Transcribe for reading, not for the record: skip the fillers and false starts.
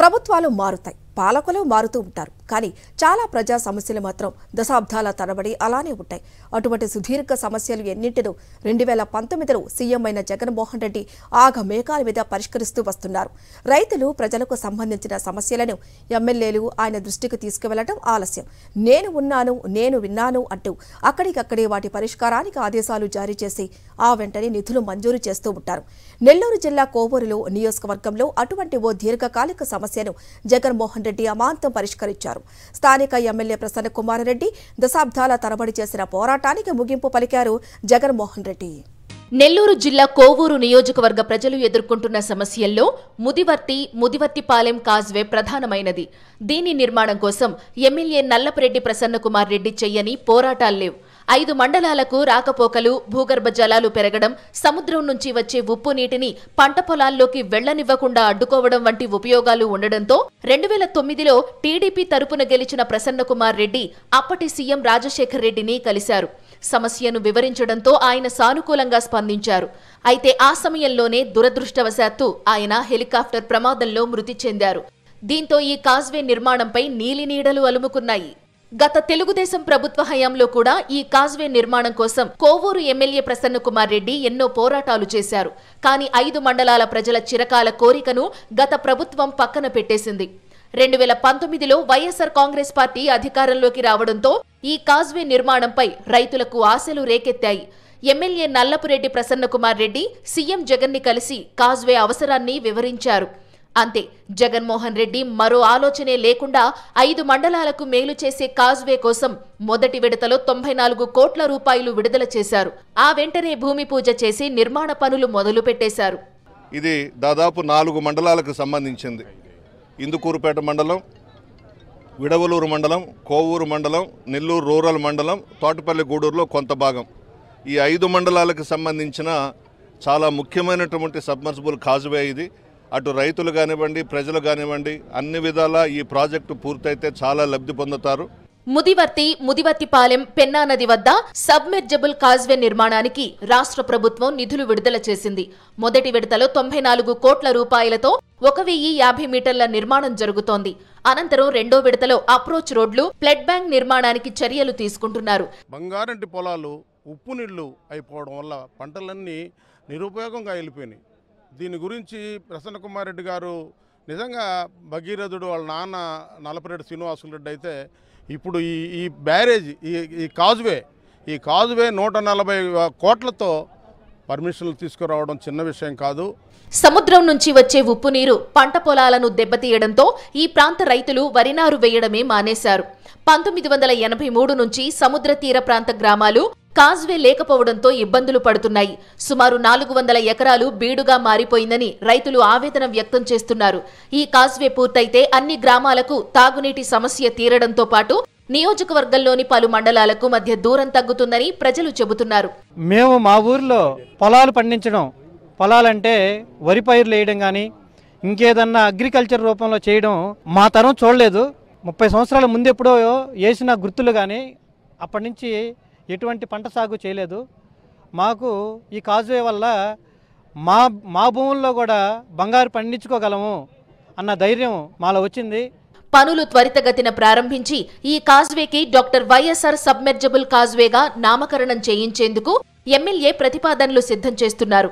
ప్రభుత్వాలు మారుతాయి, పాలకులు మారుతూ ఉంటారు. కానీ చాలా ప్రజా సమస్యలు మాత్రం దశాబ్దాల తరబడి అలానే ఉంటాయి. అటువంటి సుదీర్ఘ సమస్యలు ఎన్నింటినో 2019లో సీఎం అయిన జగన్మోహన్ రెడ్డి ఆగమేఘాల మీద పరిష్కరిస్తూ వస్తున్నారు. రైతులు, ప్రజలకు సంబంధించిన సమస్యలను ఎమ్మెల్యేలు ఆయన దృష్టికి తీసుకువెళ్లడం ఆలస్యం. నేను ఉన్నాను, నేను విన్నాను అంటూ అక్కడికక్కడే వాటి పరిష్కారానికి ఆదేశాలు జారీ చేసి ఆ వెంటనే నిధులు మంజూరు చేస్తూ ఉంటారు. నెల్లూరు జిల్లా కోవూరులో నియోజకవర్గంలో అటువంటి ఓ దీర్ఘకాలిక సమస్యను జగన్మోహన్ రెడ్డి అమాంతం పరిష్కరించారు. స్థానిక ఎమ్మెల్యే ప్రసన్న కుమార్ రెడ్డి దశాబ్దాల తరబడి చేసిన పోరాటానికి ముగింపు పలికారు జగన్మోహన్ రెడ్డి. నెల్లూరు జిల్లా కోవూరు నియోజకవర్గ ప్రజలు ఎదుర్కొంటున్న సమస్యల్లో ముదివర్తిపాలెం కాజ్వే ప్రధానమైనది. దీని నిర్మాణం కోసం ఎమ్మెల్యే నల్లపరెడ్డి ప్రసన్న కుమార్ రెడ్డి చెయ్యని పోరాటాల్లేవు. 5 మండలాలకు రాకపోకలు, భూగర్భ జలాలు పెరగడం, సముద్రం నుంచి వచ్చే ఉప్పు నీటిని పంట పొలాల్లోకి వెళ్లనివ్వకుండా అడ్డుకోవడం వంటి ఉపయోగాలు ఉండడంతో 2009లో టీడీపీ తరపున గెలిచిన ప్రసన్న కుమార్ రెడ్డి అప్పటి సీఎం రాజశేఖర్ రెడ్డిని కలిశారు. సమస్యను వివరించడంతో ఆయన సానుకూలంగా స్పందించారు. అయితే ఆ సమయంలోనే దురదృష్టవశాత్తు ఆయన హెలికాప్టర్ ప్రమాదంలో మృతి చెందారు. దీంతో ఈ కాజ్వే నిర్మాణంపై నీలినీడలు అలుముకున్నాయి. గత తెలుగుదేశం ప్రభుత్వ హయాంలో కూడా ఈ కాజ్వే నిర్మాణం కోసం కోవూరు ఎమ్మెల్యే ప్రసన్న కుమార్ రెడ్డి ఎన్నో పోరాటాలు చేశారు. కానీ 5 మండలాల ప్రజల చిరకాల కోరికను గత ప్రభుత్వం పక్కన పెట్టేసింది. 2019లో వైఎస్ఆర్ కాంగ్రెస్ పార్టీ అధికారంలోకి రావడంతో ఈ కాజ్వే నిర్మాణంపై రైతులకు ఆశలు రేకెత్తాయి. ఎమ్మెల్యే నల్లపురెడ్డి ప్రసన్న కుమార్ రెడ్డి సీఎం జగన్ని కలిసి కాజ్వే అవసరాన్ని వివరించారు. అంతే, జగన్మోహన్ రెడ్డి మరో ఆలోచనే లేకుండా 5 మండలాలకు మేలు చేసే కాజ్వే కోసం మొదటి విడతలో 94 కోట్ల రూపాయలు విడుదల చేశారు. ఆ వెంటనే భూమి పూజ చేసి నిర్మాణ పనులు మొదలు పెట్టేశారు. ఇది దాదాపు 4 మండలాలకు సంబంధించింది. ఇందుకూరుపేట మండలం, విడవలూరు మండలం, కోవూరు మండలం, నెల్లూరు రూరల్ మండలం, తోటపల్లి గూడూరులో కొంత భాగం. ఈ 5 మండలాలకు సంబంధించిన చాలా ముఖ్యమైనటువంటి సబ్మర్సిబుల్ కాజ్వే ఇది. అటు రైతులు కానివ్వండి, ప్రజలు కానివ్వండి, అన్ని విధాలా ఈ ప్రాజెక్టు పూర్తయితే చాలా లబ్ధి పొందుతారు. ముదివర్తిపాలెం పెన్నా నది వద్ద సబ్మెర్జబుల్ కాజ్వే నిర్మాణానికి రాష్ట్ర ప్రభుత్వం నిధులు విడుదల చేసింది. మొదటి విడతలో 94 కోట్ల రూపాయలతో 1050 మీటర్ల నిర్మాణం జరుగుతోంది. అనంతరం రెండో విడతలో అప్రోచ్ రోడ్లు, ఫ్లడ్ బ్యాంక్ నిర్మాణానికి చర్యలు తీసుకుంటున్నారు. బంగారంటి పొలాలు ఉప్పు నీళ్లు అయిపోవడం వల్ల పంటలన్నీ నిరుపయోగంగా వెళ్ళిపోయినాయి. దీని గురించి ప్రసన్న కుమార్ రెడ్డి గారు నిజంగా భగీరథుడు, వాళ్ళ నాన్న నల్లపరెడ్డి శ్రీనివాసులు రెడ్డి అయితే ఇప్పుడు ఈ బ్యారేజ్, ఈ కాజ్వే 140 కోట్లతో పర్మిషన్లు తీసుకురావడం చిన్న విషయం కాదు. సముద్రం నుంచి వచ్చే ఉప్పు నీరు పంట పొలాలను దెబ్బతీయడంతో ఈ ప్రాంత రైతులు వరినారు వేయడమే మానేశారు. 1983 నుంచి సముద్ర తీర ప్రాంత గ్రామాలు కాజ్వే లేకపోవడంతో ఇబ్బందులు పడుతున్నాయి. సుమారు 400 ఎకరాలు బీడుగా మారిపోయిందని రైతులు ఆవేదన వ్యక్తం చేస్తున్నారు. ఈ కాజ్వే పూర్తయితే అన్ని గ్రామాలకు తాగునీటి సమస్య తీరడంతో పాటు నియోజకవర్గంలోని పలు మండలాలకు మధ్య దూరం తగ్గుతుందని ప్రజలు చెబుతున్నారు. మేము మా ఊర్లో పొలాలు పండించడం, పొలాలంటే వరి పైర్లు వేయడం కానీ ఇంకేదన్నా అగ్రికల్చర్ రూపంలో చేయడం మా తరం చూడలేదు. 30 సంవత్సరాల ముందు ఎప్పుడో వేసిన గుర్తులు కానీ అప్పటి నుంచి ఎటువంటి పంట సాగు చేయలేదు. మాకు ఈ కాజ్వే వల్ల మా భూముల్లో కూడా బంగారు పండించుకోగలము అన్న ధైర్యం మాలో వచ్చింది. పనులు త్వరితగతిన ప్రారంభించి ఈ కాజ్వేకి డాక్టర్ వైఎస్ఆర్ సబ్మెర్జబుల్ కాజ్వేగా నామకరణం చేయించేందుకు ఎమ్మెల్యే ప్రతిపాదనలు సిద్ధం చేస్తున్నారు.